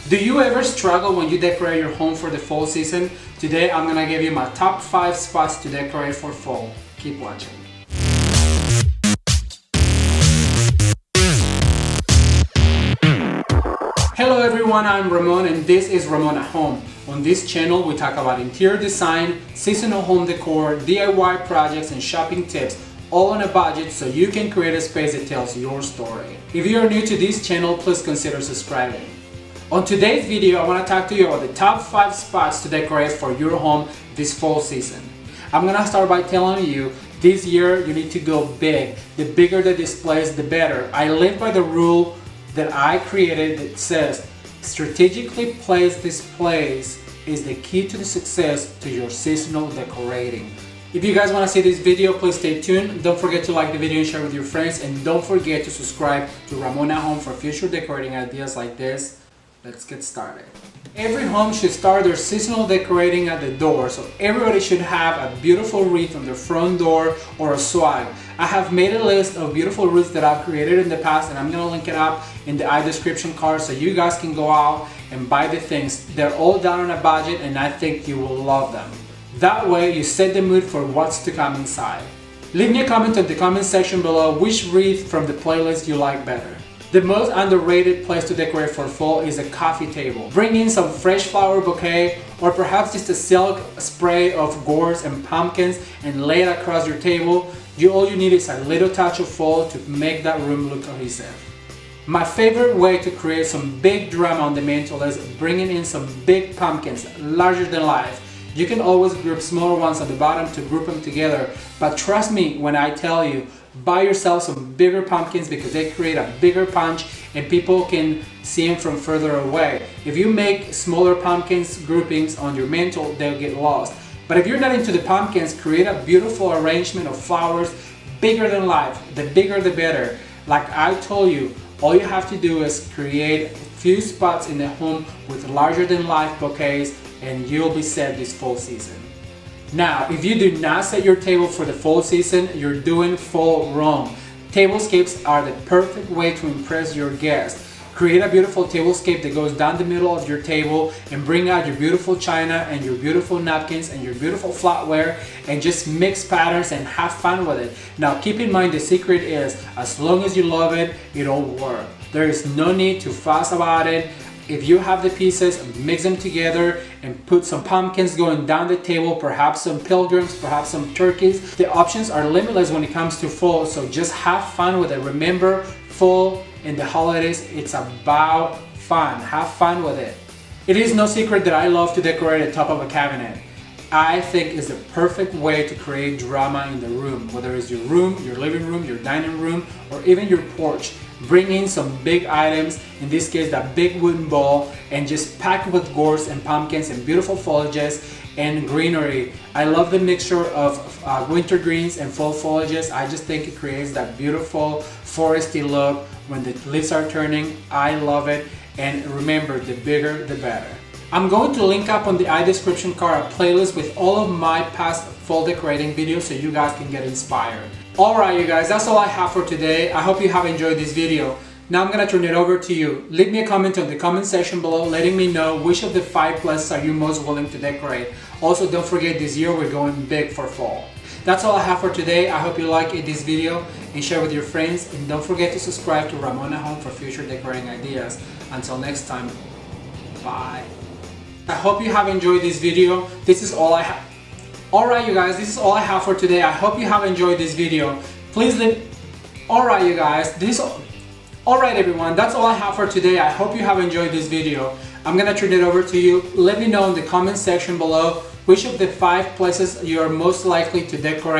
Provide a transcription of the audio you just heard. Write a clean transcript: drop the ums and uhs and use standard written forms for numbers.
Do you ever struggle when you decorate your home for the fall season? Today I'm gonna give you my top 5 spots to decorate for fall. Keep watching. Hello everyone, I'm Ramon and this is Ramon at Home. On this channel we talk about interior design, seasonal home decor, DIY projects and shopping tips, all on a budget so you can create a space that tells your story. If you are new to this channel, please consider subscribing. On today's video, I want to talk to you about the top 5 spots to decorate for your home this fall season. I'm gonna start by telling you this year you need to go big. The bigger the displays, the better. I live by the rule that I created that says strategically placed displays is the key to the success to your seasonal decorating. If you guys want to see this video, please stay tuned. Don't forget to like the video and share with your friends, and don't forget to subscribe to Ramon at Home for future decorating ideas like this. Let's get started. Every home should start their seasonal decorating at the door, so everybody should have a beautiful wreath on their front door or a swag. I have made a list of beautiful wreaths that I've created in the past, and I'm gonna link it up in the description card so you guys can go out and buy the things. They're all done on a budget and I think you will love them. That way you set the mood for what's to come inside. Leave me a comment in the comment section below which wreath from the playlist you like better. The most underrated place to decorate for fall is a coffee table. Bring in some fresh flower bouquet or perhaps just a silk spray of gourds and pumpkins and lay it across your table. All you need is a little touch of fall to make that room look cohesive. My favorite way to create some big drama on the mantle is bringing in some big pumpkins, larger than life. You can always group smaller ones on the bottom to group them together, but trust me when I tell you, buy yourself some bigger pumpkins because they create a bigger punch and people can see them from further away. If you make smaller pumpkins groupings on your mantle, they'll get lost. But if you're not into the pumpkins, create a beautiful arrangement of flowers, bigger than life. The bigger the better. Like I told you, all you have to do is create a few spots in the home with larger than life bouquets and you'll be set this fall season. Now, if you do not set your table for the fall season, you're doing fall wrong. Tablescapes are the perfect way to impress your guests. Create a beautiful tablescape that goes down the middle of your table and bring out your beautiful china and your beautiful napkins and your beautiful flatware and just mix patterns and have fun with it. Now keep in mind the secret is as long as you love it, it'll work. There is no need to fuss about it. If you have the pieces, mix them together and put some pumpkins going down the table, perhaps some pilgrims, perhaps some turkeys. The options are limitless when it comes to fall, so just have fun with it. Remember, fall and the holidays, it's about fun. Have fun with it. It is no secret that I love to decorate the top of a cabinet. I think it's the perfect way to create drama in the room, whether it's your room, your living room, your dining room, or even your porch. Bring in some big items, in this case that big wooden bowl, and just pack it with gourds and pumpkins and beautiful foliages and greenery. I love the mixture of winter greens and fall foliages. I just think it creates that beautiful foresty look when the leaves are turning. I love it, and remember, the bigger the better. I'm going to link up on the description card a playlist with all of my past fall decorating videos so you guys can get inspired. Alright you guys, that's all I have for today. I hope you have enjoyed this video. Now I'm gonna turn it over to you. Leave me a comment on the comment section below letting me know which of the 5 places are you most willing to decorate. Also, don't forget this year we're going big for fall. That's all I have for today. I hope you liked this video and share with your friends, and don't forget to subscribe to Ramon at Home for future decorating ideas. Until next time, bye. I hope you have enjoyed this video. This is all I have. Alright you guys, this is all I have for today. I hope you have enjoyed this video. Please leave. Alright you guys, alright everyone, that's all I have for today. I hope you have enjoyed this video. I'm gonna turn it over to you. Let me know in the comment section below which of the 5 places you are most likely to decorate